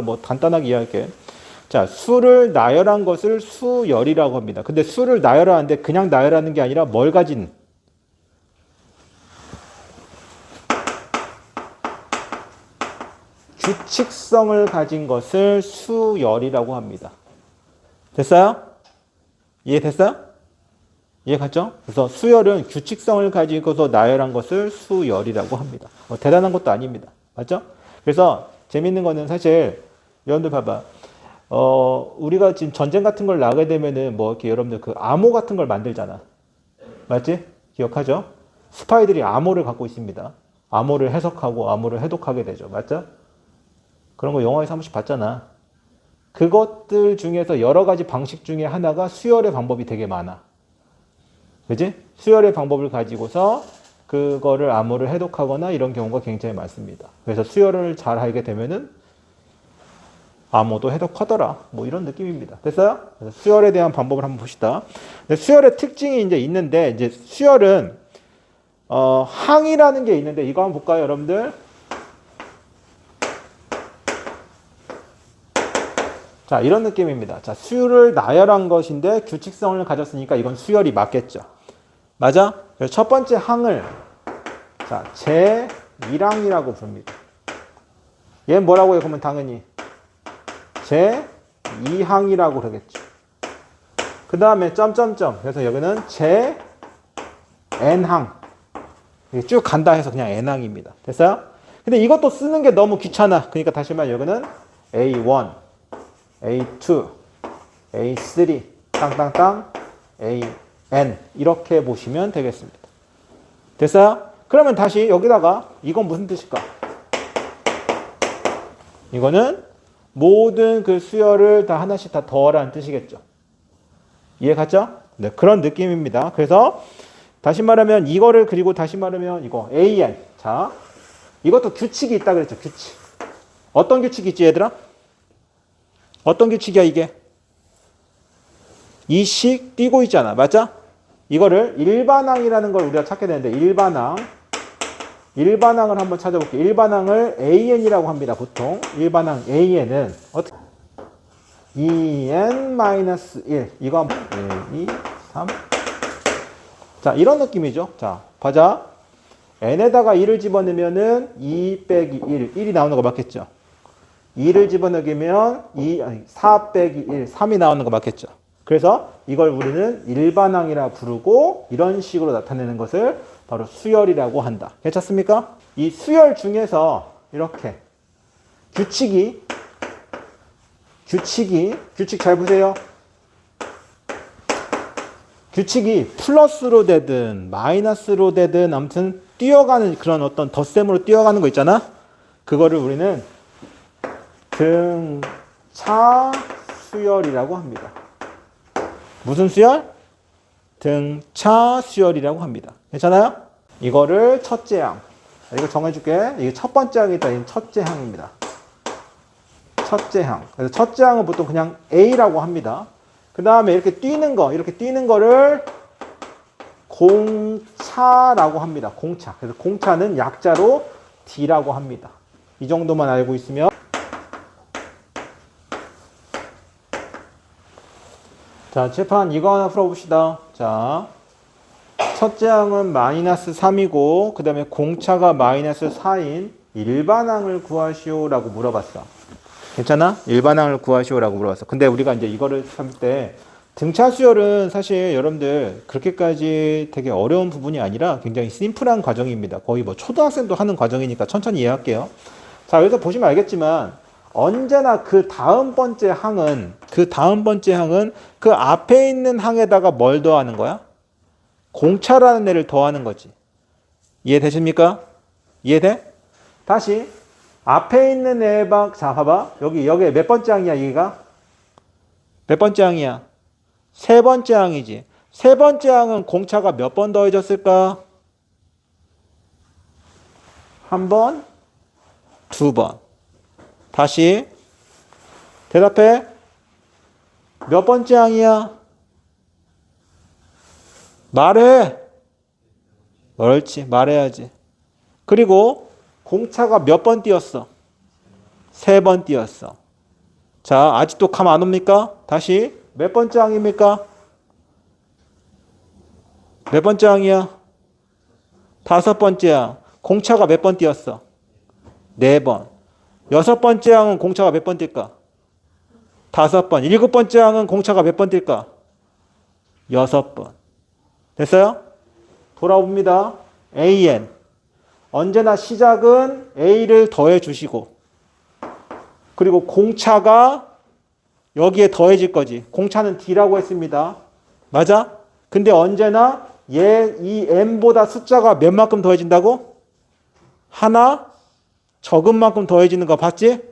뭐 간단하게 이해할게. 자, 수를 나열한 것을 수열이라고 합니다. 근데 수를 나열하는데 그냥 나열하는 게 아니라 뭘 가진? 규칙성을 가진 것을 수열이라고 합니다. 됐어요? 이해됐어요? 이해갔죠? 그래서 수열은 규칙성을 가지고서 나열한 것을 수열이라고 합니다. 대단한 것도 아닙니다. 맞죠? 그래서 재밌는 거는 사실 여러분들 봐봐. 우리가 지금 전쟁 같은 걸 나가게 되면은 뭐 이렇게 여러분들 그 암호 같은 걸 만들잖아. 맞지? 기억하죠? 스파이들이 암호를 갖고 있습니다. 암호를 해석하고 암호를 해독하게 되죠. 맞죠? 그런 거 영화에서 한 번씩 봤잖아. 그것들 중에서 여러 가지 방식 중에 하나가 수열의 방법이 되게 많아. 그지? 수열의 방법을 가지고서 그거를 암호를 해독하거나 이런 경우가 굉장히 많습니다. 그래서 수열을 잘 알게 되면은 암호도 해독하더라. 뭐 이런 느낌입니다. 됐어요? 그래서 수열에 대한 방법을 한번 봅시다. 수열의 특징이 이제 있는데, 이제 수열은, 항이라는 게 있는데, 이거 한번 볼까요, 여러분들? 자, 이런 느낌입니다. 자, 수를 나열한 것인데 규칙성을 가졌으니까 이건 수열이 맞겠죠. 맞아? 그래서 첫 번째 항을, 자, 제1항이라고 부릅니다. 얘는 뭐라고 해요? 그러면 당연히 제2항이라고 그러겠죠. 그 다음에 점점점. 그래서 여기는 제-n항. 쭉 간다 해서 그냥 n항입니다. 됐어요? 근데 이것도 쓰는 게 너무 귀찮아. 그러니까 다시 말해 여기는 A1, A2, A3, 땅땅땅, AN. 이렇게 보시면 되겠습니다. 됐어요? 그러면 다시 여기다가 이건 무슨 뜻일까? 이거는 모든 그 수열을 다 하나씩 다 더하라는 뜻이겠죠. 이해 갔죠? 네, 그런 느낌입니다. 그래서 다시 말하면 이거를 그리고 다시 말하면 이거 AN. 자, 이것도 규칙이 있다 그랬죠. 규칙. 어떤 규칙이 있지 얘들아? 어떤 규칙이야 이게? 이식 띄고 있잖아. 맞죠? 이거를 일반항이라는 걸 우리가 찾게 되는데 일반항을 한번 찾아볼게요. 일반항을 AN이라고 합니다. 보통 일반항 AN은 어떻게? 2n-1 이거 1, 2, 3 자, 이런 느낌이죠. 자, 보자. n에다가 2를 집어넣으면은 2 빼기 1, 1이 나오는 거 맞겠죠? 2를 집어넣으면 4 빼기 1, 3이 나오는 거 맞겠죠? 그래서 이걸 우리는 일반항이라 부르고 이런 식으로 나타내는 것을 바로 수열이라고 한다. 괜찮습니까? 이 수열 중에서 이렇게 규칙 잘 보세요. 규칙이 플러스로 되든 마이너스로 되든 아무튼 뛰어가는 그런 어떤 덧셈으로 뛰어가는 거 있잖아. 그거를 우리는 등차 수열이라고 합니다. 무슨 수열? 등차 수열이라고 합니다. 괜찮아요? 이거를 첫째 항. 이거 정해줄게. 이게 첫 번째 항이다. 이건 첫째 항입니다. 첫째 항. 그래서 첫째 항은 보통 그냥 A라고 합니다. 그 다음에 이렇게 뛰는 거를 공차라고 합니다. 공차. 그래서 공차는 약자로 D라고 합니다. 이 정도만 알고 있으면. 자, 칠판 이거 하나 풀어봅시다. 자, 첫째 항은 마이너스 3이고, 그 다음에 공차가 마이너스 4인 일반항을 구하시오라고 물어봤어. 괜찮아? 일반항을 구하시오라고 물어봤어. 근데 우리가 이제 이거를 할 때 등차 수열은 사실 여러분들 그렇게까지 되게 어려운 부분이 아니라 굉장히 심플한 과정입니다. 거의 뭐 초등학생도 하는 과정이니까 천천히 이해할게요. 자, 여기서 보시면 알겠지만 언제나 그 다음 번째 항은 그 앞에 있는 항에다가 뭘 더하는 거야? 공차라는 애를 더하는 거지. 이해되십니까? 이해돼? 다시 앞에 있는 애방, 자, 봐봐. 여기에 몇 번째 항이야, 여기가? 몇 번째 항이야? 세 번째 항이지. 세 번째 항은 공차가 몇 번 더해졌을까? 한 번, 두 번. 다시 대답해. 몇 번째 항이야? 말해. 옳지, 말해야지. 그리고 공차가 몇 번 뛰었어? 세 번 뛰었어. 자, 아직도 감 안 옵니까? 다시 몇 번째 항입니까? 몇 번째 항이야? 다섯 번째 항. 공차가 몇 번 띄었어? 네 번. 여섯 번째 항은 공차가 몇 번 뛸까? 다섯 번. 일곱 번째 항은 공차가 몇 번 뛸까? 여섯 번. 됐어요? 돌아옵니다. AN. 언제나 시작은 A를 더해 주시고, 그리고 공차가 여기에 더해질 거지. 공차는 D라고 했습니다. 맞아? 근데 언제나 이 M보다 숫자가 몇 만큼 더해진다고? 하나 적은 만큼 더해지는 거 봤지?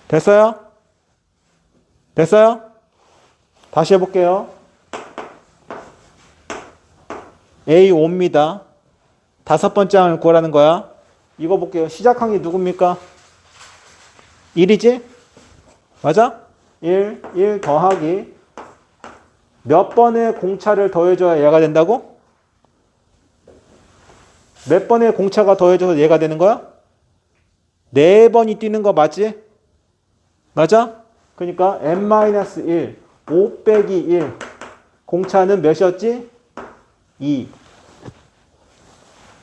됐어요? 됐어요? 다시 해볼게요. A5입니다. 다섯 번째 항을 구하라는 거야. 이거 볼게요. 시작항이 누굽니까? 1이지? 맞아? 1 더하기 몇 번의 공차를 더해줘야 얘가 된다고? 몇 번의 공차가 더해져서 얘가 되는 거야? 네 번이 뛰는 거 맞지? 맞아? 그러니까 n-1, 5 빼기 1. 공차는 몇이었지? 2.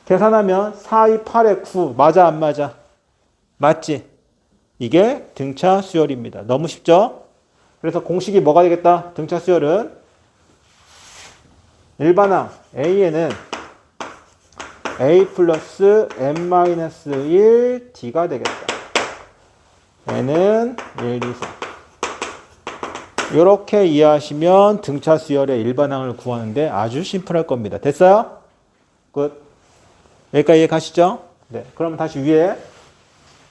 계산하면 4, 2, 8에 9. 맞아, 안 맞아? 맞지? 이게 등차 수열입니다. 너무 쉽죠? 그래서 공식이 뭐가 되겠다? 등차 수열은 일반항 A에는 A 플러스 n-1 D가 되겠다. n은 1, 2, 3. 이렇게 이해하시면 등차 수열의 일반항을 구하는데 아주 심플할 겁니다. 됐어요? 끝. 여기까지 이해 가시죠? 네. 그러면 다시 위에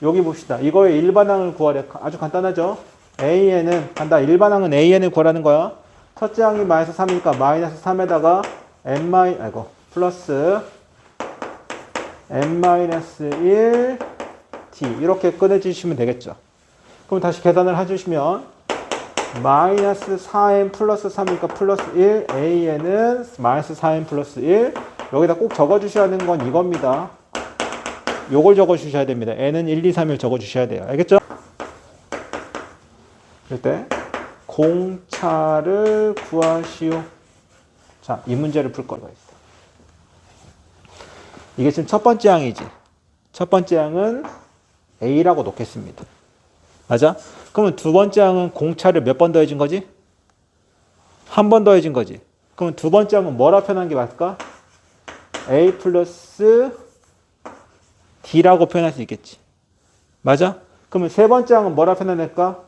여기 봅시다. 이거의 일반항을 구하래. 아주 간단하죠? AN은 간다. 일반항은 AN을 구하라는 거야. 첫째 항이 마이너스 3이니까 마이너스 3에다가 플러스 n-1 D 이렇게 꺼내주시면 되겠죠. 그럼 다시 계산을 해주시면 마이너스 4n 플러스 3이니까 플러스 1 AN은 마이너스 4n 플러스 1 여기다 꼭 적어주셔야 하는 건 이겁니다. 요걸 적어주셔야 됩니다. n은 1, 2, 3, 1 적어주셔야 돼요. 알겠죠? 이때 공차를 구하시오. 자, 이 문제를 풀 거가 있어. 이게 지금 첫 번째 항이지. 첫 번째 항은 A라고 놓겠습니다. 맞아? 그러면 두 번째 항은 공차를 몇 번 더해진 거지? 한 번 더해진 거지. 그러면 두 번째 항은 뭐라 표현한 게 맞을까? A 플러스 D라고 표현할 수 있겠지. 맞아? 그러면 세 번째 항은 뭐라 표현할까?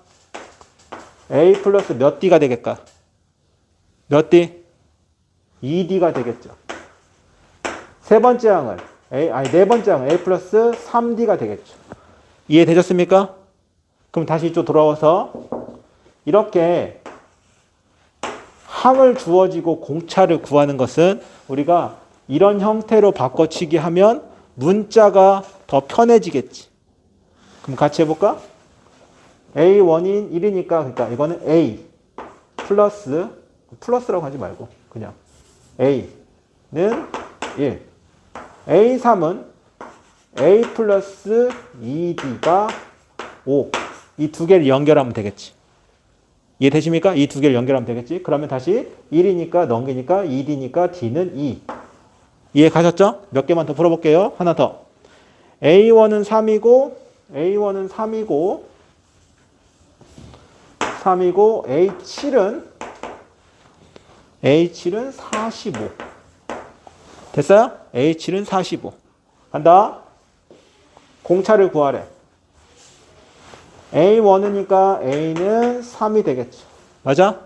A 플러스 몇 D가 되겠까? 몇 D? 2D가 되겠죠. 세 번째 항은 네 번째 항은 A 플러스 3D가 되겠죠. 이해되셨습니까? 그럼 다시 이쪽 돌아와서 이렇게 항을 주어지고 공차를 구하는 것은 우리가 이런 형태로 바꿔치기 하면 문자가 더 편해지겠지. 그럼 같이 해볼까? A1인 1이니까 그러니까 이거는 A 플러스라고 하지 말고 그냥 A는 1 A3은 A 플러스 2D가 5 이 두 개를 연결하면 되겠지. 이해되십니까? 이 두 개를 연결하면 되겠지. 그러면 다시 1이니까 넘기니까 2D니까 D는 2 이해 가셨죠? 몇 개만 더 풀어볼게요. 하나 더. A1은 3이고 A7은 45. 됐어요? A7은 45. 간다. 공차를 구하래. A1이니까 A는 3이 되겠죠. 맞아?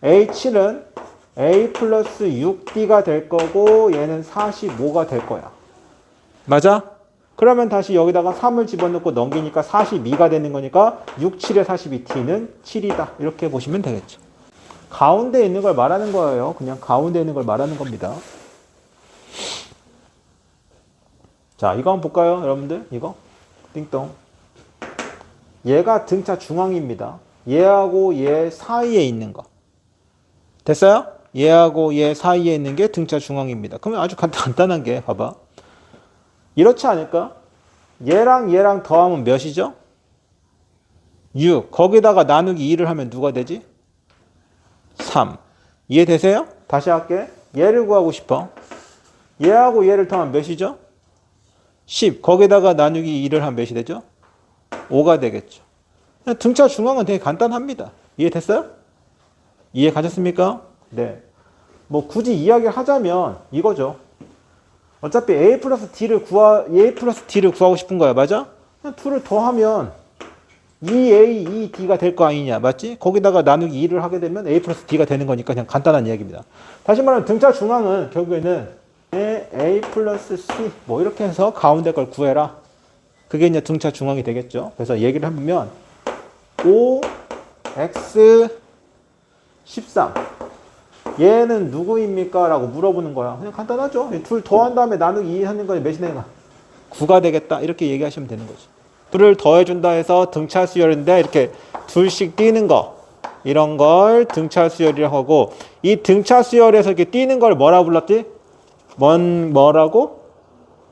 A7은 A 플러스 6D가 될 거고 얘는 45가 될 거야. 맞아? 그러면 다시 여기다가 3을 집어넣고 넘기니까 42가 되는 거니까 6, 7에 42, D는 7이다. 이렇게 보시면 되겠죠. 가운데 있는 걸 말하는 거예요. 그냥 가운데 있는 걸 말하는 겁니다. 자, 이거 한번 볼까요? 여러분들? 이거? 띵동. 얘가 등차 중앙입니다. 얘하고 얘 사이에 있는 거. 됐어요? 얘하고 얘 사이에 있는 게 등차 중앙입니다. 그러면 아주 간단한 게 봐봐. 이렇지 않을까? 얘랑 얘랑 더하면 몇이죠? 6. 거기다가 나누기 2를 하면 누가 되지? 3. 이해되세요? 다시 할게. 얘를 구하고 싶어. 얘하고 얘를 더하면 몇이죠? 10. 거기다가 나누기 2를 하면 몇이 되죠? 5가 되겠죠. 등차 중앙은 되게 간단합니다. 이해됐어요? 이해 가셨습니까? 네. 뭐 굳이 이야기를 하자면 이거죠. 어차피 a 플러스 d를 구하고 싶은 거야. 맞아? 그냥 2를 더하면 2a, 2d가 될 거 아니냐. 맞지? 거기다가 나누기 2를 하게 되면 a 플러스 d가 되는 거니까 그냥 간단한 이야기입니다. 다시 말하면 등차 중앙은 결국에는 a 플러스 c 뭐 이렇게 해서 가운데 걸 구해라. 그게 이제 등차 중앙이 되겠죠. 그래서 얘기를 해보면 5, x, 13 얘는 누구입니까? 라고 물어보는 거야. 그냥 간단하죠. 둘 더한 다음에 나누기 2 하는 거에 몇이 되나? 9가 되겠다. 이렇게 얘기하시면 되는 거지. 둘을 더해준다 해서 등차 수열인데 이렇게 둘씩 띄는 거 이런 걸 등차 수열이라고 하고 이 등차 수열에서 이렇게 띄는 걸 뭐라고 불렀지? 뭐라고?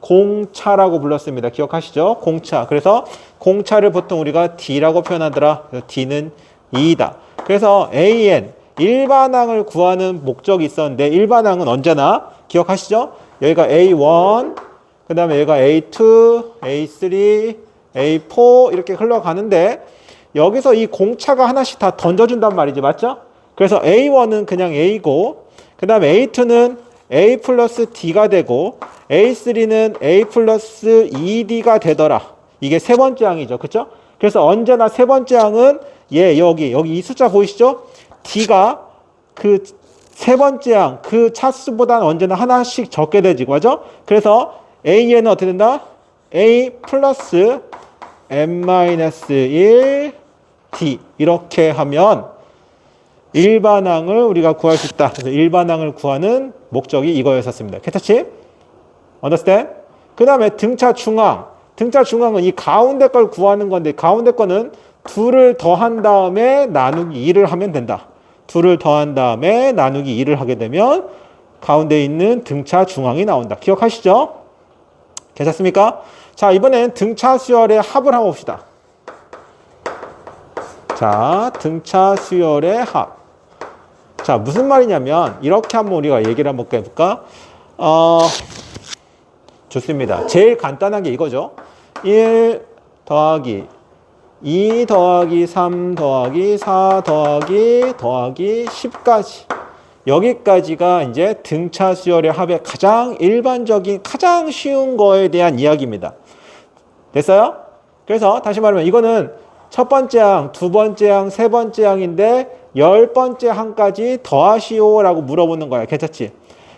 공차라고 불렀습니다. 기억하시죠? 공차. 그래서 공차를 보통 우리가 D라고 표현하더라. D는 2다. 그래서 AN 일반항을 구하는 목적이 있었는데 일반항은 언제나 기억하시죠? 여기가 A1 그 다음에 여기가 A2 A3 A4 이렇게 흘러가는데 여기서 이 공차가 하나씩 다 던져준단 말이지. 맞죠? 그래서 A1은 그냥 A고 그 다음에 A2는 A 플러스 D가 되고 A3는 A 플러스 2D가 되더라. 이게 세 번째 항이죠. 그쵸? 그래서 언제나 세 번째 항은 여기 이 숫자 보이시죠? D가 그 세 번째 항, 그 차수보다는 언제나 하나씩 적게 되지. 맞죠? 그래서 A에는 어떻게 된다? A 플러스 n-1 D 이렇게 하면 일반항을 우리가 구할 수 있다. 그래서 일반항을 구하는 목적이 이거였었습니다. 괜찮지? Understand? 그 다음에 등차 중앙. 등차 중앙은 이 가운데 걸 구하는 건데 가운데 거는 둘을 더한 다음에 나누기 2를 하면 된다. 둘을 더한 다음에 나누기 2를 하게 되면 가운데 있는 등차 중앙이 나온다. 기억하시죠? 괜찮습니까? 자, 이번엔 등차 수열의 합을 한번 봅시다. 자, 등차 수열의 합. 자, 무슨 말이냐면 이렇게 한번 우리가 얘기를 한번 해볼까? 좋습니다. 제일 간단한 게 이거죠. 1 더하기 2 더하기 3 더하기 4 더하기 10까지 여기까지가 이제 등차 수열의 합의 가장 일반적인 가장 쉬운 거에 대한 이야기입니다. 됐어요? 그래서 다시 말하면 이거는 첫 번째 항, 두 번째 항, 세 번째 항인데 10번째 항까지 더하시오 라고 물어보는 거야. 괜찮지?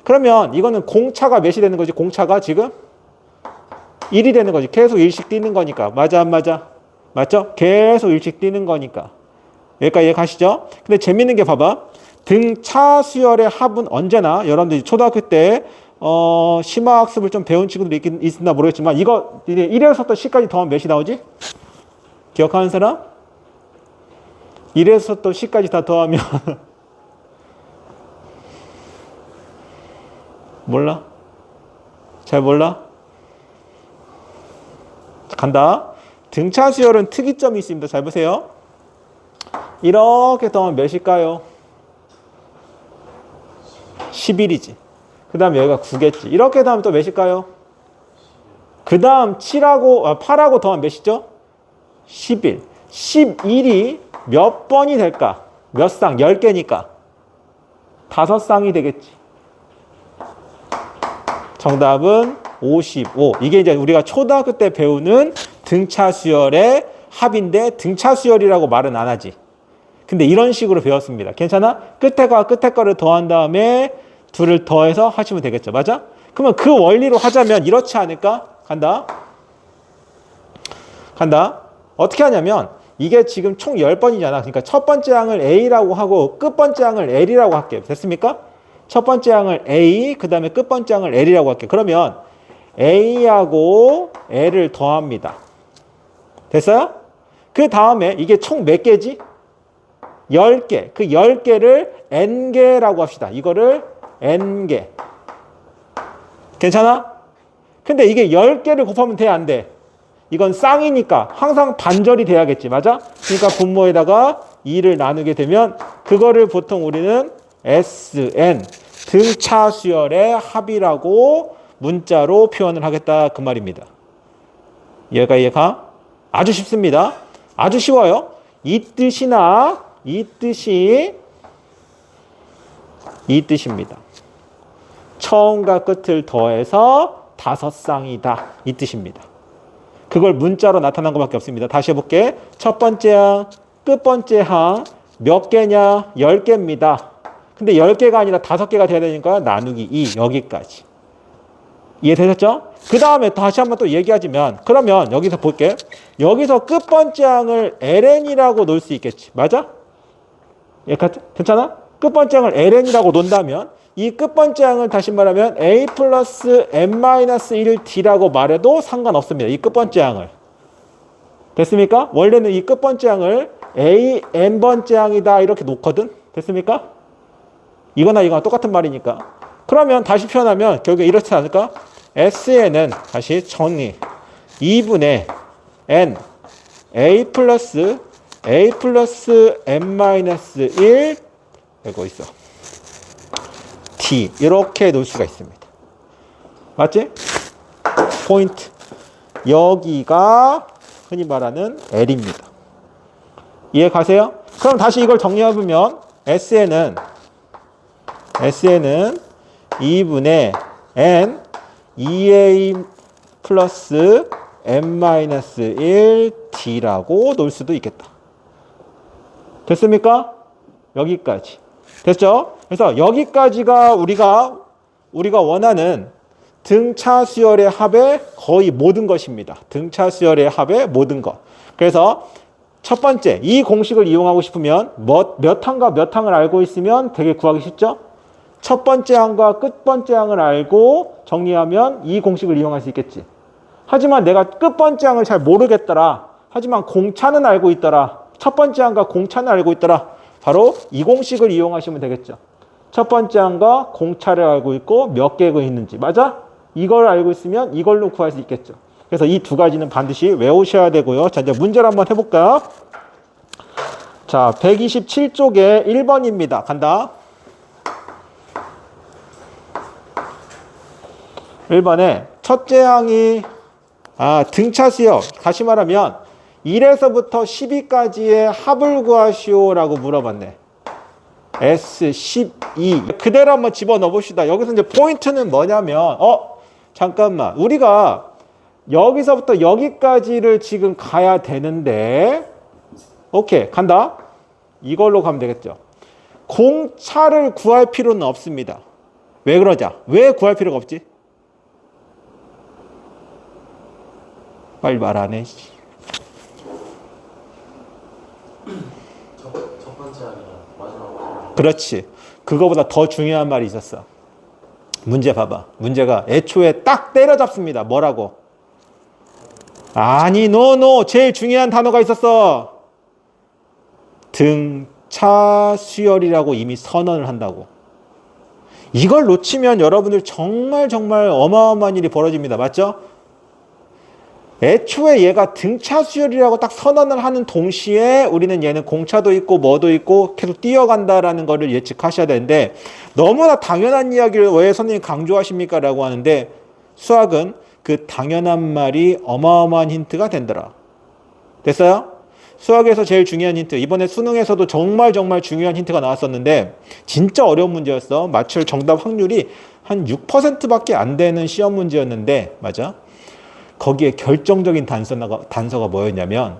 그러면 이거는 공차가 몇이 되는 거지? 공차가 지금 1이 되는 거지. 계속 1씩 뛰는 거니까. 맞아 안 맞아? 맞죠? 계속 1씩 뛰는 거니까. 여기까지 이해가시죠? 근데 재밌는 게 봐봐. 등차 수열의 합은 언제나 여러분들이 초등학교 때 심화학습을 좀 배운 친구들이 있나 모르겠지만 이거 1에서부터 10까지 더하면 몇이 나오지? 기억하는 사람? 1에서부터 10까지 다 더하면 몰라? 잘 몰라? 간다. 등차 수열은 특이점이 있습니다. 잘 보세요. 이렇게 더하면 몇일까요? 11이지. 그 다음 여기가 9겠지. 이렇게 더하면 또 몇일까요? 그 다음 8하고 더하면 몇이죠? 11. 11이 몇 번이 될까? 몇 쌍? 10개니까. 5쌍이 되겠지. 정답은 55. 이게 이제 우리가 초등학교 때 배우는 등차 수열의 합인데 등차 수열이라고 말은 안 하지. 근데 이런 식으로 배웠습니다. 괜찮아? 끝에 거를 더한 다음에 둘을 더해서 하시면 되겠죠. 맞아? 그러면 그 원리로 하자면 이렇지 않을까? 간다. 어떻게 하냐면 이게 지금 총 10번이잖아. 그러니까 첫 번째 항을 A라고 하고 끝 번째 항을 L이라고 할게요. 됐습니까? 첫 번째 항을 A, 그 다음에 끝 번째 항을 L이라고 할게요. 그러면 A하고 L을 더합니다. 됐어요? 그 다음에 이게 총 몇 개지? 10개. 그 10개를 N개라고 합시다. 이거를 N개. 괜찮아? 근데 이게 10개를 곱하면 돼, 안 돼? 이건 쌍이니까 항상 반절이 돼야겠지. 맞아? 그러니까 분모에다가 2를 나누게 되면 그거를 보통 우리는 SN 등차 수열의 합이라고 문자로 표현을 하겠다 그 말입니다. 이해가? 아주 쉽습니다. 아주 쉬워요. 이 뜻이나 이 뜻입니다. 처음과 끝을 더해서 5쌍이다. 이 뜻입니다. 그걸 문자로 나타난 것밖에 없습니다. 다시 해볼게. 첫 번째 항, 끝 번째 항 몇 개냐? 10개입니다. 근데 10개가 아니라 5개가 돼야 되니까 나누기 2 여기까지. 이해되셨죠? 그 다음에 다시 한번 또 얘기하자면 그러면 여기서 볼게. 여기서 끝 번째 항을 LN이라고 놓을 수 있겠지. 맞아? 괜찮아? 끝 번째 항을 LN이라고 놓는다면 이 끝 번째 항을 다시 말하면 A 플러스 N-1D라고 말해도 상관없습니다. 이 끝 번째 항을. 됐습니까? 원래는 이 끝 번째 항을 A, N번째 항이다 이렇게 놓거든. 됐습니까? 이거나 똑같은 말이니까. 그러면 다시 표현하면 결국에 이렇지 않을까? SN은 다시 정리 2분의 N A 플러스 N-1 이거 있어. D 이렇게 놓을 수가 있습니다. 맞지? 포인트. 여기가 흔히 말하는 L입니다. 이해 가세요? 그럼 다시 이걸 정리해보면 SN은 2분의 N 2A 플러스 N-1 D라고 놓을 수도 있겠다. 됐습니까? 여기까지. 됐죠? 그래서 여기까지가 우리가 원하는 등차 수열의 합의 거의 모든 것입니다. 등차 수열의 합의 모든 것. 그래서 첫 번째, 이 공식을 이용하고 싶으면 몇 항과 몇 항을 알고 있으면 되게 구하기 쉽죠? 첫 번째 항과 끝 번째 항을 알고 정리하면 이 공식을 이용할 수 있겠지. 하지만 내가 끝 번째 항을 잘 모르겠더라. 하지만 공차는 알고 있더라. 첫 번째 항과 공차는 알고 있더라. 바로 이 공식을 이용하시면 되겠죠. 첫 번째 항과 공차를 알고 있고 몇 개가 있는지. 맞아? 이걸 알고 있으면 이걸로 구할 수 있겠죠. 그래서 이 두 가지는 반드시 외우셔야 되고요. 자, 이제 문제를 한번 해볼까요? 자, 127쪽에 1번입니다. 간다. 1번에 첫째 항이 등차 수열. 다시 말하면 1에서부터 12까지의 합을 구하시오라고 물어봤네. S12. 그대로 한번 집어넣어 봅시다. 여기서 이제 포인트는 뭐냐면 잠깐만. 우리가 여기서부터 여기까지를 지금 가야 되는데 오케이. 간다. 이걸로 가면 되겠죠. 공차를 구할 필요는 없습니다. 왜 그러자? 왜 구할 필요가 없지? 빨리 말 안 해. 첫 번째 아니라 마지막. 그렇지. 그거보다 더 중요한 말이 있었어. 문제 봐봐. 문제가 애초에 딱 때려잡습니다. 뭐라고? 아니, 노. 제일 중요한 단어가 있었어. 등차 수열이라고 이미 선언을 한다고. 이걸 놓치면 여러분들 정말 어마어마한 일이 벌어집니다. 맞죠? 애초에 얘가 등차 수열이라고 딱 선언을 하는 동시에 우리는 얘는 공차도 있고 뭐도 있고 계속 뛰어간다라는 거를 예측하셔야 되는데 너무나 당연한 이야기를 왜 선생님 강조하십니까? 라고 하는데 수학은 그 당연한 말이 어마어마한 힌트가 된더라. 됐어요? 수학에서 제일 중요한 힌트. 이번에 수능에서도 정말 중요한 힌트가 나왔었는데 진짜 어려운 문제였어. 맞출 정답 확률이 한 6%밖에 안 되는 시험 문제였는데 맞아? 거기에 결정적인 단서가 뭐였냐면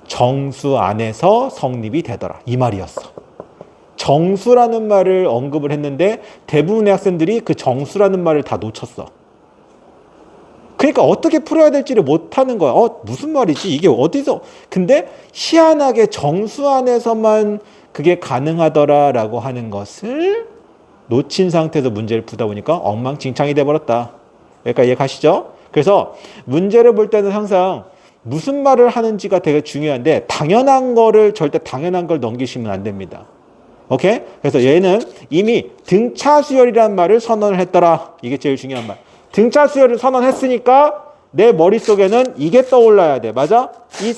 정수 안에서 성립이 되더라. 이 말이었어. 정수라는 말을 언급을 했는데 대부분의 학생들이 그 정수라는 말을 다 놓쳤어. 그러니까 어떻게 풀어야 될지를 못하는 거야. 무슨 말이지? 이게 어디서? 근데 희한하게 정수 안에서만 그게 가능하더라라고 하는 것을 놓친 상태에서 문제를 풀다 보니까 엉망진창이 돼버렸다. 그러니까 이해 가시죠? 그래서 문제를 볼 때는 항상 무슨 말을 하는지가 되게 중요한데 절대 당연한 걸 넘기시면 안 됩니다. 오케이? 그래서 얘는 이미 등차 수열이라는 말을 선언을 했더라. 이게 제일 중요한 말. 등차 수열을 선언했으니까 내 머릿속에는 이게 떠올라야 돼. 맞아? 이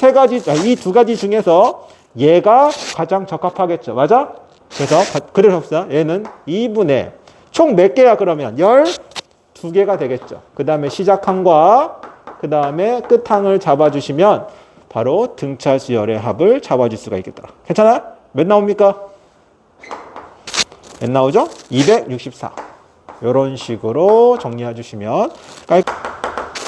두 가지 중에서 얘가 가장 적합하겠죠. 맞아? 그래서 봅시다. 얘는 2분의 총 몇 개야 그러면? 12개가 되겠죠. 그 다음에 시작항과 그 다음에 끝항을 잡아주시면 바로 등차 수열의 합을 잡아줄 수가 있겠더라. 괜찮아요? 몇 나옵니까? 몇 나오죠? 264. 이런 식으로 정리해 주시면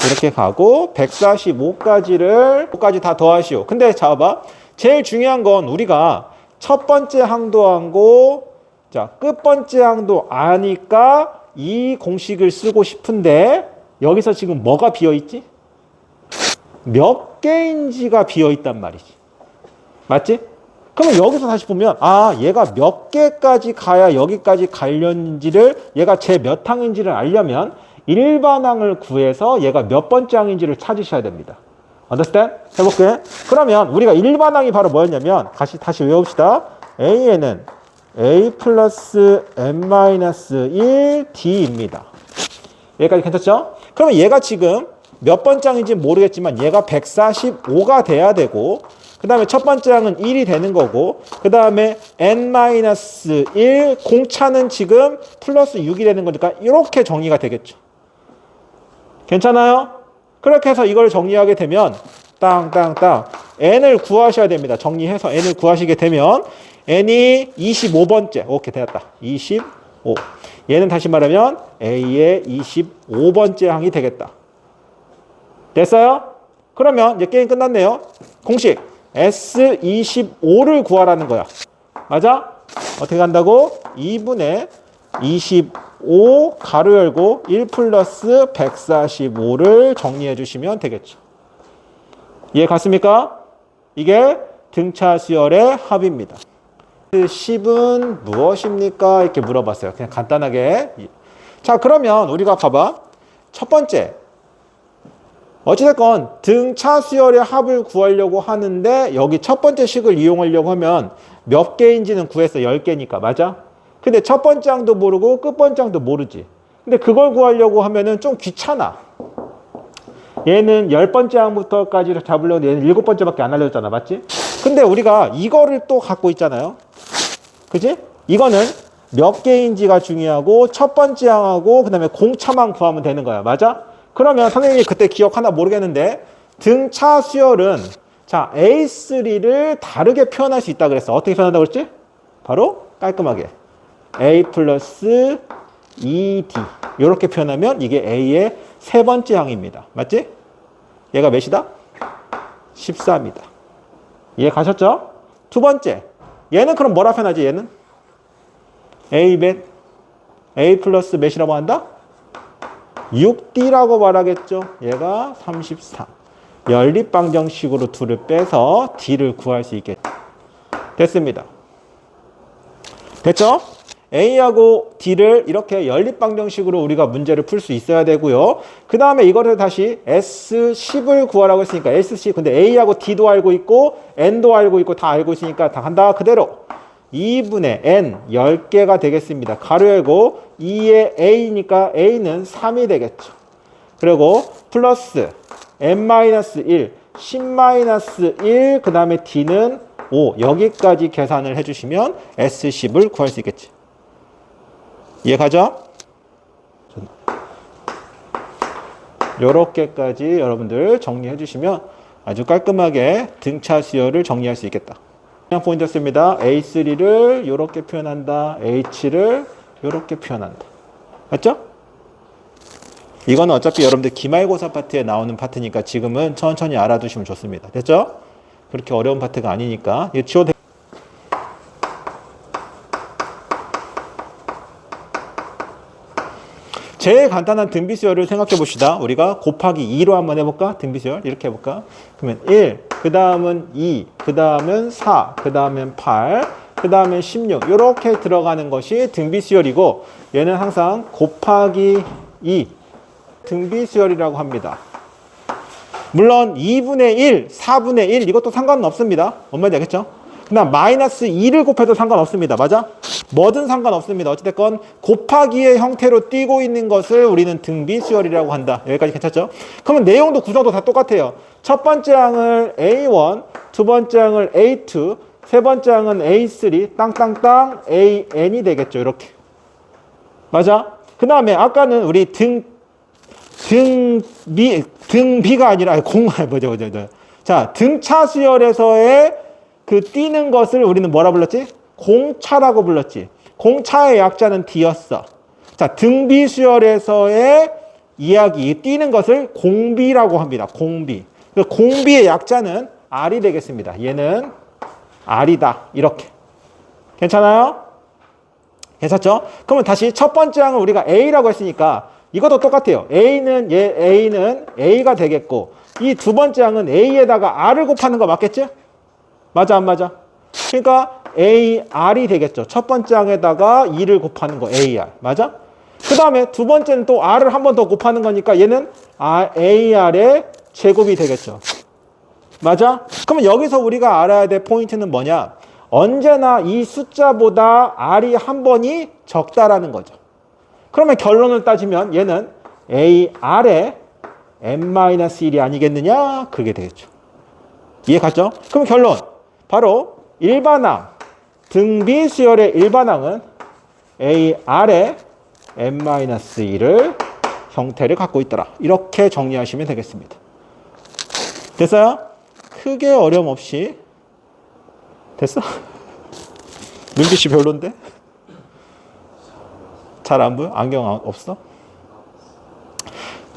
이렇게 가고 145까지 다 더하시오. 근데 잡아. 제일 중요한 건 우리가 첫 번째 항도 하고 자, 끝 번째 항도 아니까 이 공식을 쓰고 싶은데 여기서 지금 뭐가 비어 있지? 몇 개인지가 비어 있단 말이지. 맞지? 그러면 여기서 다시 보면 얘가 몇 개까지 가야 여기까지 가려는지를 얘가 제 몇 항인지를 알려면 일반항을 구해서 얘가 몇 번째 항인지를 찾으셔야 됩니다. understand? 해볼게. 그러면 우리가 일반항이 바로 뭐였냐면 다시 외웁시다. A에는 A 플러스 n-1D입니다. 여기까지 괜찮죠? 그러면 얘가 지금 몇 번째 항인지 모르겠지만 얘가 145가 돼야 되고 그 다음에 첫 번째 항은 1이 되는 거고 그 다음에 n-1 공차는 지금 플러스 6이 되는 거니까 이렇게 정리가 되겠죠. 괜찮아요? 그렇게 해서 이걸 정리하게 되면 땅땅땅 n을 구하셔야 됩니다. 정리해서 n을 구하시게 되면 n이 25번째 오케이 되었다. 25 얘는 다시 말하면 A의 25번째 항이 되겠다. 됐어요? 그러면 이제 게임 끝났네요. 공식 S25를 구하라는 거야. 맞아? 어떻게 간다고? 2분의 25 가로 열고 1 플러스 145를 정리해 주시면 되겠죠. 이해 갔습니까? 이게 등차 수열의 합입니다. 10은 무엇입니까? 이렇게 물어봤어요. 그냥 간단하게. 자, 그러면 우리가 봐봐. 첫 번째. 어찌됐건 등차 수열의 합을 구하려고 하는데 여기 첫 번째 식을 이용하려고 하면 몇 개인지는 구했어. 10개니까. 맞아? 근데 첫 번째 항도 모르고 끝 번째 항도 모르지. 근데 그걸 구하려고 하면은 좀 귀찮아. 얘는 10번째 항부터까지 잡으려고 얘는 7번째밖에 안 알려줬잖아. 맞지? 근데 우리가 이거를 또 갖고 있잖아요. 그지? 이거는 몇 개인지가 중요하고 첫 번째 항하고 그 다음에 공차만 구하면 되는 거야. 맞아? 그러면 선생님이 그때 기억 하나 모르겠는데 등차 수열은 자 A3를 다르게 표현할 수 있다 그랬어. 어떻게 표현한다고 그랬지? 바로 깔끔하게 A 플러스 2D 이렇게 표현하면 이게 A의 세 번째 항입니다. 맞지? 얘가 몇이다? 14입니다. 이해 가셨죠? 두 번째 얘는 그럼 뭐라 표현하지? 얘는 A 플러스 몇이라고 한다? 6D라고 말하겠죠. 얘가 33. 연립방정식으로 2를 빼서 D를 구할 수 있겠죠. 됐습니다. 됐죠? A하고 D를 이렇게 연립방정식으로 우리가 문제를 풀 수 있어야 되고요. 그 다음에 이거를 다시 S10을 구하라고 했으니까 S10 근데 A하고 D도 알고 있고 N도 알고 있고 다 알고 있으니까 다 한다 그대로 2분의 N 10개가 되겠습니다. 가로 열고 2의 A니까 A는 3이 되겠죠. 그리고 플러스 N-1 10-1 그 다음에 D는 5 여기까지 계산을 해주시면 S10을 구할 수 있겠지. 이해 가죠? 요렇게까지 여러분들 정리해 주시면 아주 깔끔하게 등차 수열을 정리할 수 있겠다. 그냥 포인트였습니다. A3를 이렇게 표현한다. H를 이렇게 표현한다. 맞죠? 이거는 어차피 여러분들 기말고사 파트에 나오는 파트니까 지금은 천천히 알아두시면 좋습니다. 됐죠? 그렇게 어려운 파트가 아니니까. 이거 지워도 제일 간단한 등비수열을 생각해 봅시다. 우리가 곱하기 2로 한번 해볼까? 등비수열 이렇게 해볼까? 그러면 1, 그 다음은 2, 그 다음은 4, 그 다음은 8, 그 다음은 16 이렇게 들어가는 것이 등비수열이고 얘는 항상 곱하기 2 등비수열이라고 합니다. 물론 2분의 1, 4분의 1 이것도 상관은 없습니다. 뭔 말인지 알겠죠? 그 다음 마이너스 2를 곱해도 상관없습니다. 맞아? 뭐든 상관없습니다. 어찌됐건 곱하기의 형태로 띄고 있는 것을 우리는 등비 수열이라고 한다. 여기까지 괜찮죠? 그러면 내용도 구성도 다 똑같아요. 첫 번째 항을 A1, 두 번째 항을 A2, 세 번째 항은 A3, 땅땅땅 AN이 되겠죠. 이렇게. 맞아? 그 다음에 아까는 우리 등비가 아니라 뭐죠. 자, 등차 수열에서의 그 띄는 것을 우리는 뭐라 불렀지? 공차라고 불렀지. 공차의 약자는 D였어. 자, 등비 수열에서의 이야기, 띄는 것을 공비라고 합니다. 공비. 공비의 약자는 R이 되겠습니다. 얘는 R이다. 이렇게. 괜찮아요? 괜찮죠? 그러면 다시 첫 번째 항은 우리가 A라고 했으니까 이것도 똑같아요. A는 A가 되겠고 이 두 번째 항은 A에다가 R을 곱하는 거 맞겠지? 맞아 안 맞아? 그러니까 AR이 되겠죠. 첫 번째 항에다가 2를 곱하는 거 AR. 맞아? 그 다음에 두 번째는 또 R을 한 번 더 곱하는 거니까 얘는 AR의 제곱이 되겠죠. 맞아? 그러면 여기서 우리가 알아야 될 포인트는 뭐냐? 언제나 이 숫자보다 R이 한 번이 적다라는 거죠. 그러면 결론을 따지면 얘는 AR의 n-1이 아니겠느냐? 그게 되겠죠. 이해 갔죠? 그럼 결론. 바로 일반항, 등비 수열의 일반항은 AR의 n-1을 형태를 갖고 있더라. 이렇게 정리하시면 되겠습니다. 됐어요? 크게 어려움 없이 됐어? 눈빛이 별론데? 잘 안 보여? 안경 없어?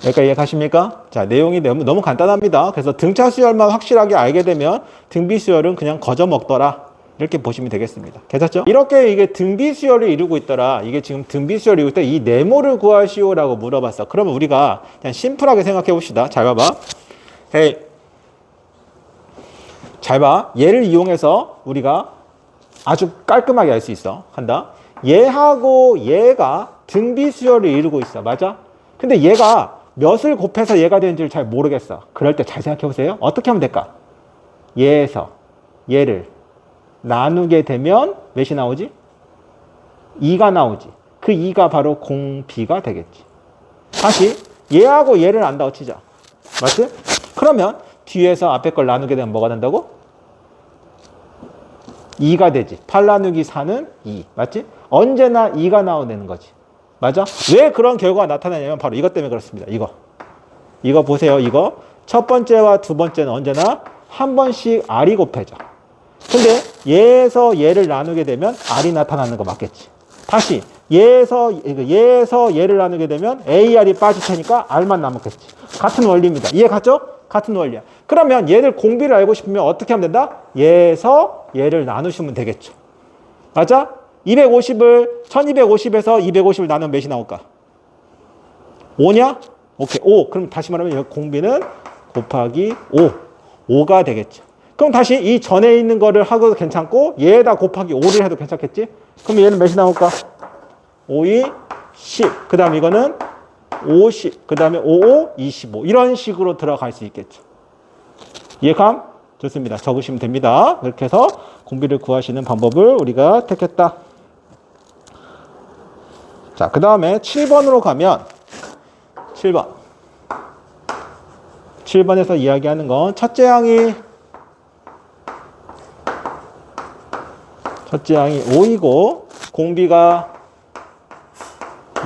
여기까지 이해가십니까? 자, 내용이 너무 간단합니다. 그래서 등차 수열만 확실하게 알게 되면 등비 수열은 그냥 거저 먹더라. 이렇게 보시면 되겠습니다. 괜찮죠? 이렇게 이게 등비 수열을 이루고 있더라. 이게 지금 등비 수열을 이룰 때 이 네모를 구하시오라고 물어봤어. 그러면 우리가 그냥 심플하게 생각해 봅시다. 잘 봐봐. 헤이. 잘 봐. 얘를 이용해서 우리가 아주 깔끔하게 알 수 있어. 한다. 얘하고 얘가 등비 수열을 이루고 있어. 맞아? 근데 얘가 몇을 곱해서 얘가 되는지를 잘 모르겠어. 그럴 때 잘 생각해 보세요. 어떻게 하면 될까? 얘에서 얘를 나누게 되면 몇이 나오지? 2가 나오지. 그 2가 바로 공비가 되겠지. 다시 얘하고 얘를 안다 치자. 맞지? 그러면 뒤에서 앞에 걸 나누게 되면 뭐가 된다고? 2가 되지. 8 나누기 4는 2. 맞지? 언제나 2가 나오는 거지. 맞아? 왜 그런 결과가 나타나냐면 바로 이것 때문에 그렇습니다. 이거 보세요. 이거 첫 번째와 두 번째는 언제나 한 번씩 R이 곱해져. 근데 얘에서 얘를 나누게 되면 R이 나타나는 거 맞겠지. 다시 얘에서 얘를 나누게 되면 AR이 빠질 테니까 R만 남았겠지. 같은 원리입니다. 이해 갔죠? 같은 원리야. 그러면 얘를 공비를 알고 싶으면 어떻게 하면 된다? 얘에서 얘를 나누시면 되겠죠. 맞아? 1250에서 250을 나누면 몇이 나올까? 5냐? 오케이. 5. 그럼 다시 말하면 여기 공비는 곱하기 5. 5가 되겠죠. 그럼 다시 이 전에 있는 거를 하고도 괜찮고 얘에다 곱하기 5를 해도 괜찮겠지? 그럼 얘는 몇이 나올까? 5, 2, 10. 그 다음 이거는 50. 그 다음에 5, 25. 이런 식으로 들어갈 수 있겠죠. 이해감? 좋습니다. 적으시면 됩니다. 이렇게 해서 공비를 구하시는 방법을 우리가 택했다. 자, 그 다음에 7번으로 가면 7번에서 이야기하는 건 첫째 항이 5이고 공비가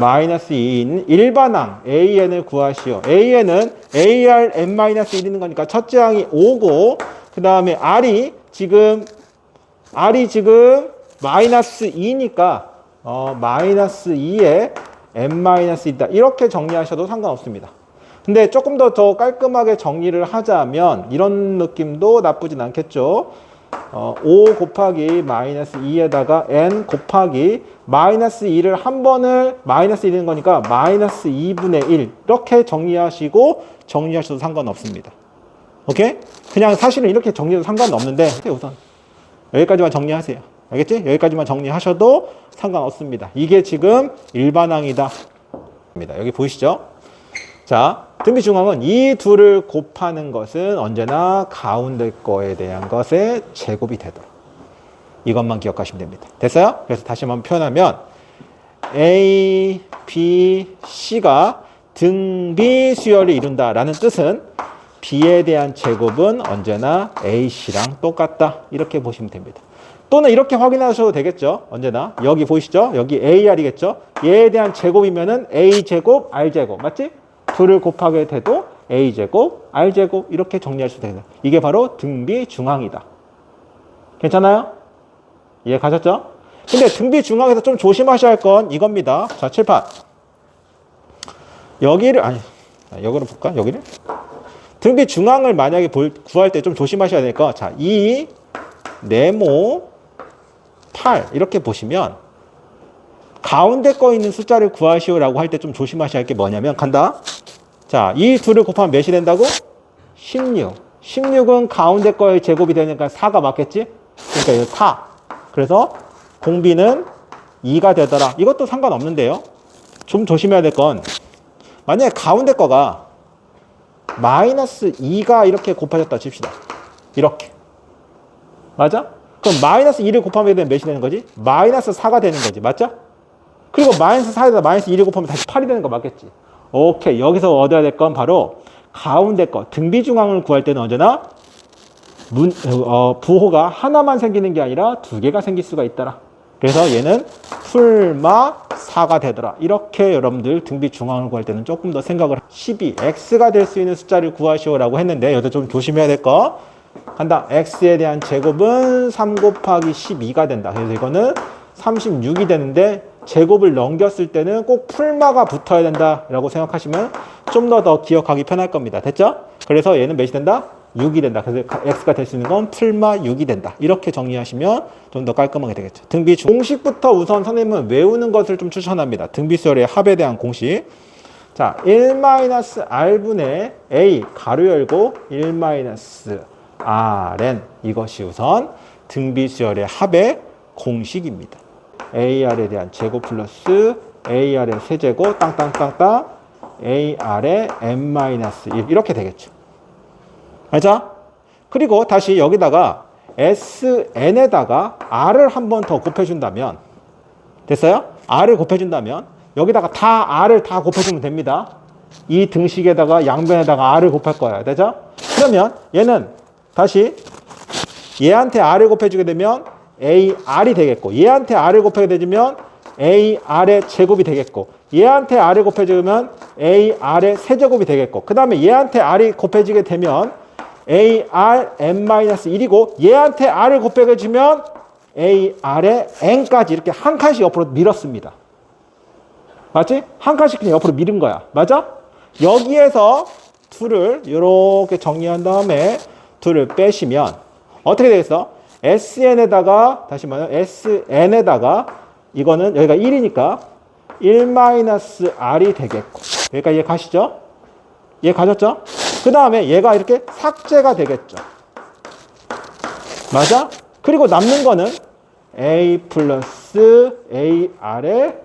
마이너스 2인 일반항 AN을 구하시오. AN은 AR n-1이 있는 거니까 첫째 항이 5고 그 다음에 R이 지금 마이너스 2니까 마이너스 2에 n-있다. 이렇게 정리하셔도 상관없습니다. 근데 조금 더 깔끔하게 정리를 하자면 이런 느낌도 나쁘진 않겠죠. 5 곱하기 마이너스 2에다가 n 곱하기 마이너스 2를 한 번을 마이너스 1인 거니까 마이너스 2분의 1 이렇게 정리하셔도 상관없습니다. 오케이? 그냥 사실은 이렇게 정리해도 상관없는데 우선 여기까지만 정리하세요. 알겠지? 여기까지만 정리하셔도 상관없습니다. 이게 지금 일반항이다. 여기 보이시죠? 자, 등비 중항은 이 둘을 곱하는 것은 언제나 가운데 거에 대한 것의 제곱이 되도록. 이것만 기억하시면 됩니다. 됐어요? 그래서 다시 한번 표현하면 A, B, C가 등비 수열을 이룬다라는 뜻은 B에 대한 제곱은 언제나 AC랑 똑같다. 이렇게 보시면 됩니다. 또는 이렇게 확인하셔도 되겠죠. 언제나. 여기 보이시죠? 여기 AR이겠죠? 얘에 대한 제곱이면은 A제곱, R제곱. 맞지? 둘을 곱하게 돼도 A제곱, R제곱 이렇게 정리할 수 됩니다. 이게 바로 등비 중항이다. 괜찮아요? 이해 가셨죠? 근데 등비 중항에서 좀 조심하셔야 할 건 이겁니다. 자, 칠판. 여기를, 여기로 볼까? 여기를? 등비 중항을 만약에 구할 때 좀 조심하셔야 되니까, 자, 2, 네모, 8 이렇게 보시면 가운데 거 있는 숫자를 구하시오라고 할 때 좀 조심하셔야 할 게 뭐냐면 간다. 자, 이 둘을 곱하면 몇이 된다고? 16. 16은 가운데 거의 제곱이 되니까 4가 맞겠지? 그러니까 이거 4. 그래서 공비는 2가 되더라. 이것도 상관없는데요. 좀 조심해야 될 건 만약에 가운데 거가 마이너스 2가 이렇게 곱해졌다 칩시다. 이렇게. 맞아? 그럼 마이너스 2를 곱하면 몇이 되는 거지? 마이너스 4가 되는 거지. 맞죠? 그리고 마이너스 4에다 마이너스 2를 곱하면 다시 8이 되는 거 맞겠지? 오케이. 여기서 얻어야 될 건 바로 가운데 거. 등비중항을 구할 때는 언제나 부호가 하나만 생기는 게 아니라 두 개가 생길 수가 있더라. 그래서 얘는 풀마 4가 되더라. 이렇게 여러분들 등비중항을 구할 때는 조금 더 생각을 12, x가 될 수 있는 숫자를 구하시오라고 했는데 여기서 좀 조심해야 될 거 간다. x에 대한 제곱은 3 곱하기 12가 된다. 그래서 이거는 36이 되는데 제곱을 넘겼을 때는 꼭 풀마가 붙어야 된다라고 생각하시면 좀 더 기억하기 편할 겁니다. 됐죠? 그래서 얘는 몇이 된다? 6이 된다. 그래서 x가 될 수 있는 건 풀마 6이 된다. 이렇게 정리하시면 좀 더 깔끔하게 되겠죠. 공식부터 우선 선생님은 외우는 것을 좀 추천합니다. 등비수열의 합에 대한 공식. 자, 1-r분의 a 가로 열고 1-rn 이것이 우선 등비수열의 합의 공식입니다. ar에 대한 제곱 플러스 ar의 세제곱 땅땅땅땅 ar의 n-1 이렇게 되겠죠. 맞아? 그리고 다시 여기다가 sn에다가 r을 한 번 더 곱해준다면 됐어요? r을 곱해준다면 여기다가 다 r을 다 곱해주면 됩니다. 이 등식에다가 양변에다가 r을 곱할 거야. 되죠? 그러면 얘는 다시 얘한테 r을 곱해주게 되면 ar이 되겠고 얘한테 r을 곱하게 되면 ar의 제곱이 되겠고 얘한테 r을 곱해주면 ar의 세제곱이 되겠고 그 다음에 얘한테 r이 곱해지게 되면 arn-1이고 얘한테 r을 곱해주면 ar의 n까지 이렇게 한 칸씩 옆으로 밀었습니다. 맞지? 한 칸씩 그냥 옆으로 밀은 거야. 맞아? 여기에서 둘을 이렇게 정리한 다음에 둘을 빼시면 어떻게 되겠어? sn에다가 다시 말하면 sn에다가 이거는 여기가 1이니까 1-r이 되겠고 여기까지 이해 가시죠? 이해 가셨죠? 그 다음에 얘가 이렇게 삭제가 되겠죠. 맞아? 그리고 남는 거는 a 플러스 ar의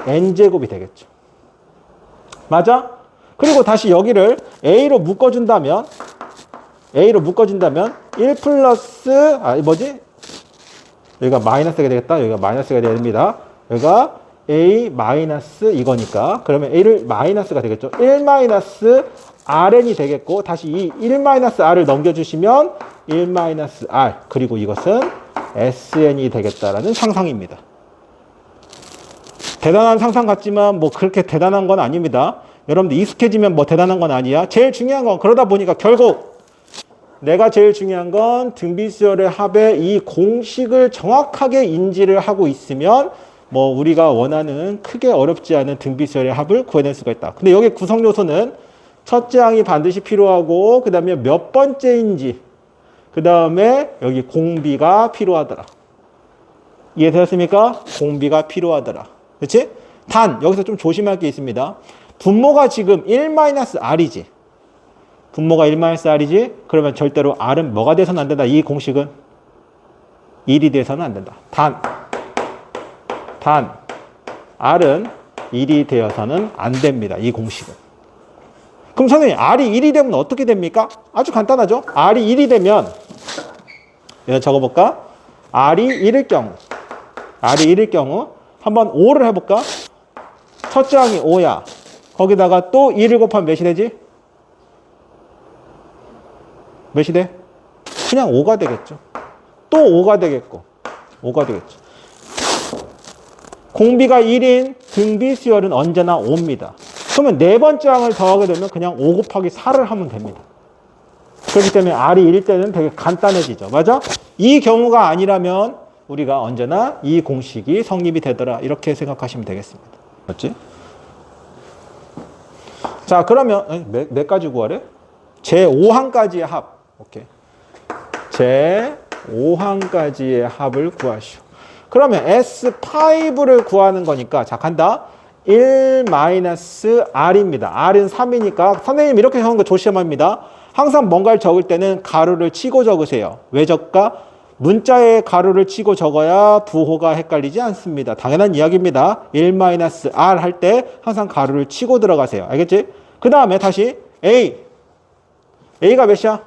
n제곱이 되겠죠. 맞아? 그리고 다시 여기를 a로 묶어준다면 1 플러스 여기가 마이너스가 되겠다. 여기가 마이너스가 돼야 됩니다. 여기가 a 마이너스 이거니까 그러면 a를 마이너스가 되겠죠. 1 마이너스 rn이 되겠고 다시 이 1 마이너스 r을 넘겨주시면 1 마이너스 r 그리고 이것은 sn이 되겠다라는 상상입니다. 대단한 상상 같지만 뭐 그렇게 대단한 건 아닙니다. 여러분들 익숙해지면 뭐 대단한 건 아니야. 제일 중요한 건 그러다 보니까 결국 내가 제일 중요한 건 등비수열의 합의 이 공식을 정확하게 인지를 하고 있으면 뭐 우리가 원하는 크게 어렵지 않은 등비수열의 합을 구해낼 수가 있다. 근데 여기 구성 요소는 첫째 항이 반드시 필요하고 그 다음에 몇 번째인지 그 다음에 여기 공비가 필요하더라. 이해되셨습니까? 공비가 필요하더라. 그렇지? 단 여기서 좀 조심할 게 있습니다. 분모가 지금 1-r이지. 분모가 1-r이지? 그러면 절대로 r은 뭐가 돼서는 안 된다. 이 공식은 1이 돼서는 안 된다. 단 r은 1이 되어서는 안 됩니다. 이 공식은. 그럼 선생님 r이 1이 되면 어떻게 됩니까? 아주 간단하죠. r이 1이 되면 여기 적어볼까? R이 1일 경우. R이 1일 경우. 한번 5를 해볼까? 첫째 항이 5야. 거기다가 또 1을 곱하면 몇이 되지? 몇이 돼? 그냥 5가 되겠죠. 또 5가 되겠고. 5가 되겠죠. 공비가 1인 등비 수열은 언제나 5입니다. 그러면 네 번째 항을 더하게 되면 그냥 5 곱하기 4를 하면 됩니다. 그렇기 때문에 R이 1일 때는 되게 간단해지죠. 맞아? 이 경우가 아니라면 우리가 언제나 이 공식이 성립이 되더라. 이렇게 생각하시면 되겠습니다. 맞지? 자, 그러면 몇 가지 구하래? 제5항까지의 합. 오케이. 제5항까지의 합을 구하시오. 그러면 S5를 구하는 거니까 자, 간다. 1-R입니다. R은 3이니까 선생님 이렇게 적은 거 조심합니다. 항상 뭔가를 적을 때는 가로를 치고 적으세요. 왜 적까? 문자에 가로를 치고 적어야 부호가 헷갈리지 않습니다. 당연한 이야기입니다. 1-R 할 때 항상 가로를 치고 들어가세요. 알겠지? 그 다음에 다시 A. A가 몇이야?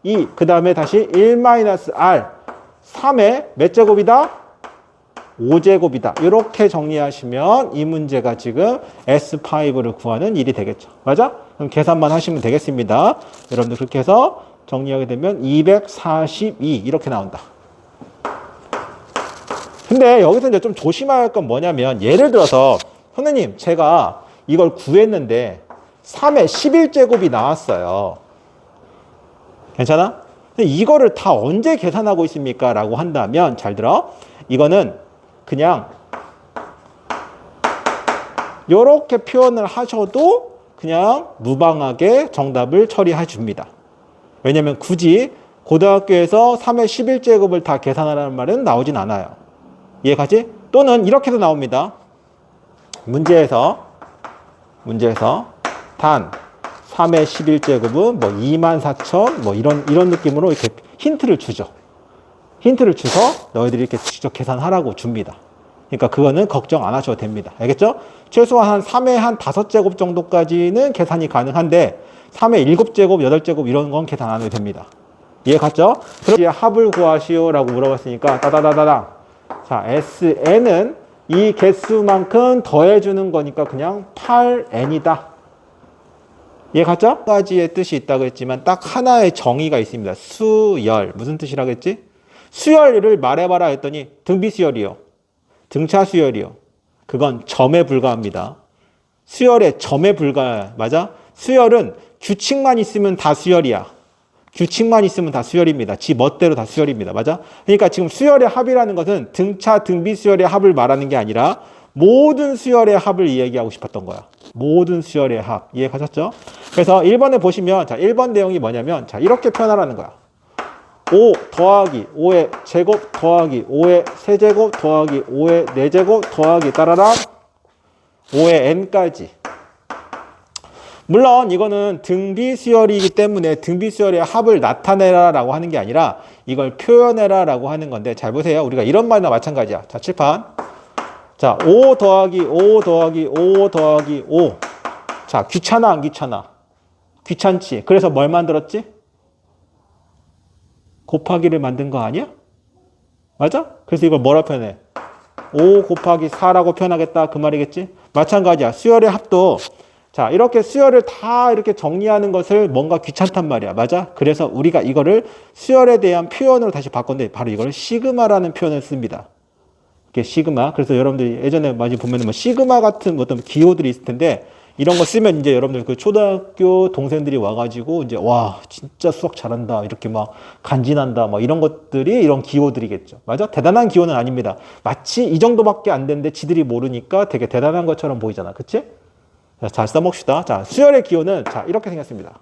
2. 그 다음에 다시 1-R. 3의 몇 제곱이다? 5제곱이다. 이렇게 정리하시면 이 문제가 지금 S5를 구하는 일이 되겠죠. 맞아? 그럼 계산만 하시면 되겠습니다. 여러분들 그렇게 해서 정리하게 되면 242 이렇게 나온다. 근데 여기서 이제 좀 조심해야 할 건 뭐냐면 예를 들어서 선생님 제가 이걸 구했는데 3의 11제곱이 나왔어요. 괜찮아? 근데 이거를 다 언제 계산하고 있습니까? 라고 한다면 잘 들어. 이거는 그냥 이렇게 표현을 하셔도 그냥 무방하게 정답을 처리해 줍니다. 왜냐면 굳이 고등학교에서 3의 11제곱을 다 계산하라는 말은 나오진 않아요. 이해가지? 또는 이렇게도 나옵니다. 문제에서 단 3의 11제곱은 뭐 24,000 뭐 이런 느낌으로 이렇게 힌트를 주죠. 힌트를 주서 너희들이 이렇게 직접 계산하라고 줍니다. 그러니까 그거는 걱정 안 하셔도 됩니다. 알겠죠? 최소한 한 3의 한 5제곱 정도까지는 계산이 가능한데 3의 7제곱, 8제곱 이런 건 계산 안 해도 됩니다. 이해 갔죠? 그럼 합을 구하시오라고 물어봤으니까 따다다다당. 자, SN은 이 개수만큼 더해주는 거니까 그냥 8N이다. 이해 갔죠? 가지의 뜻이 있다고 했지만 딱 하나의 정의가 있습니다. 수열. 무슨 뜻이라고 했지? 수열을 말해봐라 했더니 등비수열이요. 등차수열이요. 그건 점에 불과합니다. 수열의 점에 불과해. 맞아? 수열은 규칙만 있으면 다 수열이야. 규칙만 있으면 다 수열입니다. 지 멋대로 다 수열입니다. 맞아? 그러니까 지금 수열의 합이라는 것은 등차, 등비수열의 합을 말하는 게 아니라 모든 수열의 합을 이야기하고 싶었던 거야. 모든 수열의 합. 이해 가셨죠? 그래서 1번에 보시면 자, 1번 내용이 뭐냐면 자, 이렇게 표현하라는 거야. 5 더하기 5의 제곱 더하기 5의 세제곱 더하기 5의 4제곱 더하기 따라랑 5의 n까지. 물론 이거는 등비수열이기 때문에 등비수열의 합을 나타내라라고 하는 게 아니라 이걸 표현해라라고 하는 건데 잘 보세요. 우리가 이런 말이나 마찬가지야. 자, 칠판. 자, 5 더하기 5 더하기 5 더하기 5. 자, 귀찮아 안 귀찮아? 귀찮지. 그래서 뭘 만들었지? 곱하기를 만든 거 아니야? 맞아? 그래서 이걸 뭐라 표현해? 5 곱하기 4라고 표현하겠다 그 말이겠지? 마찬가지야. 수열의 합도 자, 이렇게 수열을 다 이렇게 정리하는 것을 뭔가 귀찮단 말이야. 맞아? 그래서 우리가 이거를 수열에 대한 표현으로 다시 바꿨는데 바로 이걸 시그마라는 표현을 씁니다. 이게 시그마. 그래서 여러분들이 예전에 많이 보면은 뭐 시그마 같은 어떤 기호들이 있을 텐데 이런 거 쓰면 이제 여러분들 그 초등학교 동생들이 와가지고 이제 와 진짜 수학 잘한다 이렇게 막 간지난다 막 이런 것들이 이런 기호들이겠죠. 맞아? 대단한 기호는 아닙니다. 마치 이 정도밖에 안 되는데 지들이 모르니까 되게 대단한 것처럼 보이잖아. 그치? 자, 써봅시다. 자, 수열의 기호는 자 이렇게 생겼습니다.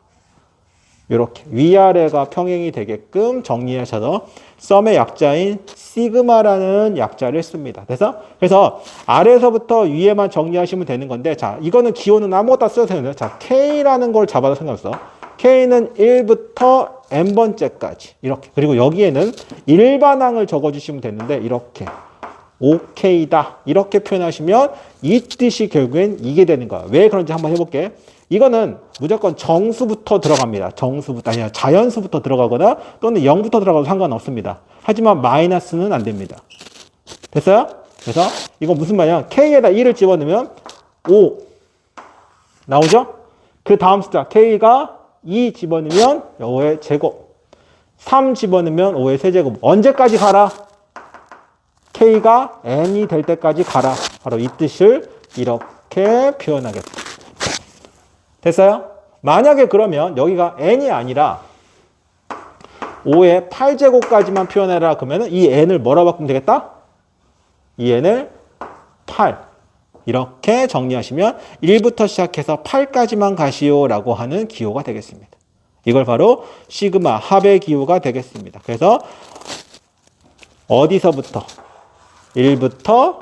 이렇게 위아래가 평행이 되게끔 정리하셔서 썸의 약자인 시그마라는 약자를 씁니다. 그래서 아래에서부터 위에만 정리하시면 되는 건데 자 이거는 기호는 아무것도 써도 되는데 자 K라는 걸 잡아서 상관없어. K는 1부터 n번째까지 이렇게. 그리고 여기에는 일반항을 적어주시면 되는데 이렇게 OK다 이렇게 표현하시면 이 뜻이 결국엔 이게 되는 거야. 왜 그런지 한번 해볼게. 이거는 무조건 정수부터 들어갑니다. 정수부터, 아니야, 자연수부터 들어가거나 또는 0부터 들어가도 상관없습니다. 하지만 마이너스는 안 됩니다. 됐어요? 그래서 이거 무슨 말이야? K에다 2를 집어넣으면 5 나오죠? 그 다음 숫자 K가 2 집어넣으면 5의 제곱, 3 집어넣으면 5의 세제곱. 언제까지 가라? K가 n이 될 때까지 가라. 바로 이 뜻을 이렇게 표현하겠다. 됐어요? 만약에 그러면 여기가 n이 아니라 5의 8제곱까지만 표현해라. 그러면 이 n을 뭐라고 바꾸면 되겠다? 이 n을 8. 이렇게 정리하시면 1부터 시작해서 8까지만 가시오라고 하는 기호가 되겠습니다. 이걸 바로 시그마 합의 기호가 되겠습니다. 그래서 어디서부터? 1부터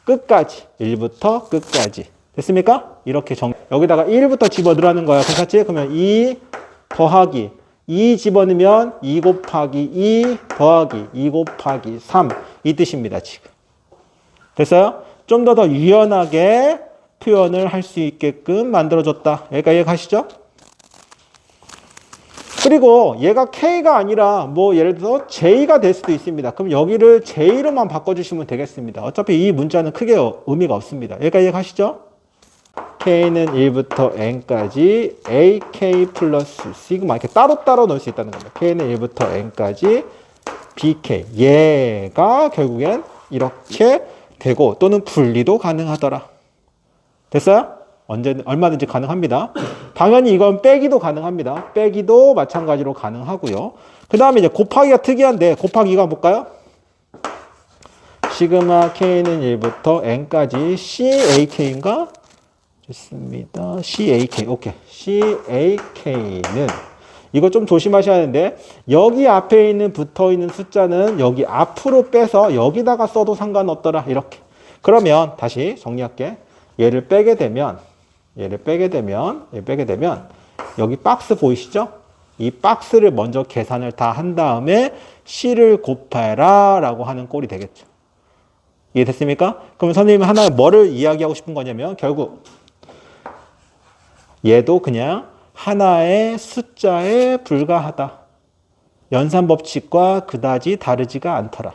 끝까지. 1부터 끝까지. 됐습니까? 이렇게 여기다가 1부터 집어넣으라는 거야. 괜찮지? 그러면 2 더하기 2 집어넣으면 2 곱하기 2 더하기 2 곱하기 3. 이 뜻입니다, 지금. 됐어요? 좀 더 유연하게 표현을 할 수 있게끔 만들어줬다. 여기까지 이해가시죠? 그리고 얘가 K가 아니라 뭐 예를 들어서 J가 될 수도 있습니다. 그럼 여기를 J로만 바꿔주시면 되겠습니다. 어차피 이 문자는 크게 의미가 없습니다. 여기까지 이해가시죠? K는 1부터 N까지 AK 플러스 시그마 이렇게 따로따로 넣을 수 있다는 겁니다. K는 1부터 N까지 BK 얘가 결국엔 이렇게 되고 또는 분리도 가능하더라. 됐어요? 얼마든지 가능합니다. 당연히 이건 빼기도 가능합니다. 빼기도 마찬가지로 가능하고요. 그 다음에 이제 곱하기가 특이한데 곱하기가 볼까요? 시그마 K는 1부터 N까지 CAK인가? 좋습니다. CAK. 오케이. CAK는 이거 좀 조심하셔야 하는데 여기 앞에 있는 붙어 있는 숫자는 여기 앞으로 빼서 여기다가 써도 상관없더라. 이렇게. 그러면 다시 정리할게. 얘를 빼게 되면 여기 박스 보이시죠? 이 박스를 먼저 계산을 다 한 다음에 C를 곱해라 라고 하는 꼴이 되겠죠. 이해됐습니까? 그럼 선생님이 하나 뭐를 이야기하고 싶은 거냐면 결국 얘도 그냥 하나의 숫자에 불과하다. 연산 법칙과 그다지 다르지가 않더라.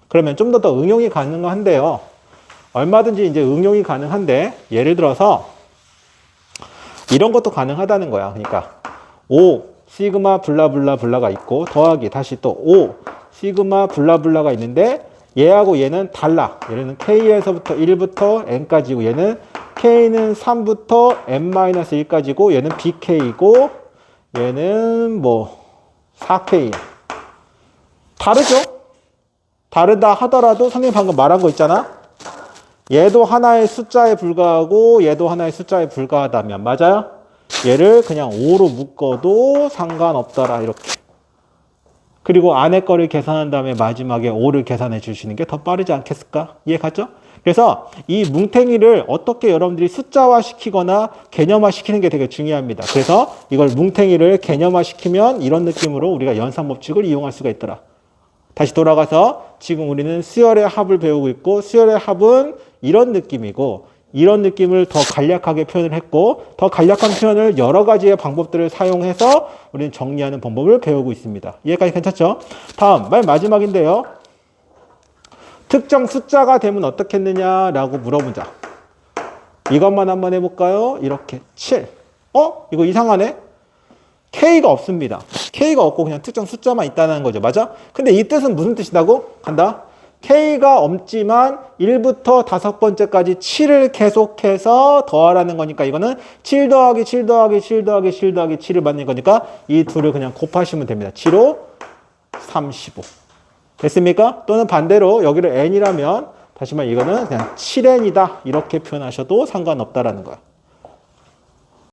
그러면 좀 더 응용이 가능한데요. 얼마든지 이제 응용이 가능한데 예를 들어서 이런 것도 가능하다는 거야. 그러니까 5 시그마 블라블라 블라가 있고 더하기 다시 또 5 시그마 블라블라가 있는데 얘하고 얘는 달라. 얘는 K에서부터 1부터 N까지고 얘는 K는 3부터 N-1까지고 얘는 BK이고 얘는 뭐 4K. 다르죠? 다르다 하더라도 선생님 방금 말한 거 있잖아. 얘도 하나의 숫자에 불과하고 얘도 하나의 숫자에 불과하다면 맞아요? 얘를 그냥 5로 묶어도 상관없더라 이렇게. 그리고 안에 거를 계산한 다음에 마지막에 5를 계산해 주시는 게 더 빠르지 않겠을까? 이해 갔죠? 그래서 이 뭉탱이를 어떻게 여러분들이 숫자화 시키거나 개념화 시키는 게 되게 중요합니다. 그래서 이걸 뭉탱이를 개념화 시키면 이런 느낌으로 우리가 연산법칙을 이용할 수가 있더라. 다시 돌아가서 지금 우리는 수열의 합을 배우고 있고 수열의 합은 이런 느낌이고 이런 느낌을 더 간략하게 표현을 했고 더 간략한 표현을 여러 가지의 방법들을 사용해서 우리는 정리하는 방법을 배우고 있습니다. 이해까지 괜찮죠? 다음 맨 마지막인데요. 특정 숫자가 되면 어떻겠느냐라고 물어보자. 이것만 한번 해볼까요? 이렇게 7. 이거 이상하네? K가 없습니다. K가 없고 그냥 특정 숫자만 있다는 거죠. 맞아? 근데 이 뜻은 무슨 뜻이라고? 간다. K가 없지만 1부터 5번째까지 7을 계속해서 더하라는 거니까 이거는 7 더하기 7 더하기 7 더하기 7 더하기 7을 받는 거니까 이 둘을 그냥 곱하시면 됩니다. 7호 35. 됐습니까? 또는 반대로 여기를 n이라면 다시 말해 이거는 그냥 7n이다 이렇게 표현하셔도 상관없다라는 거야.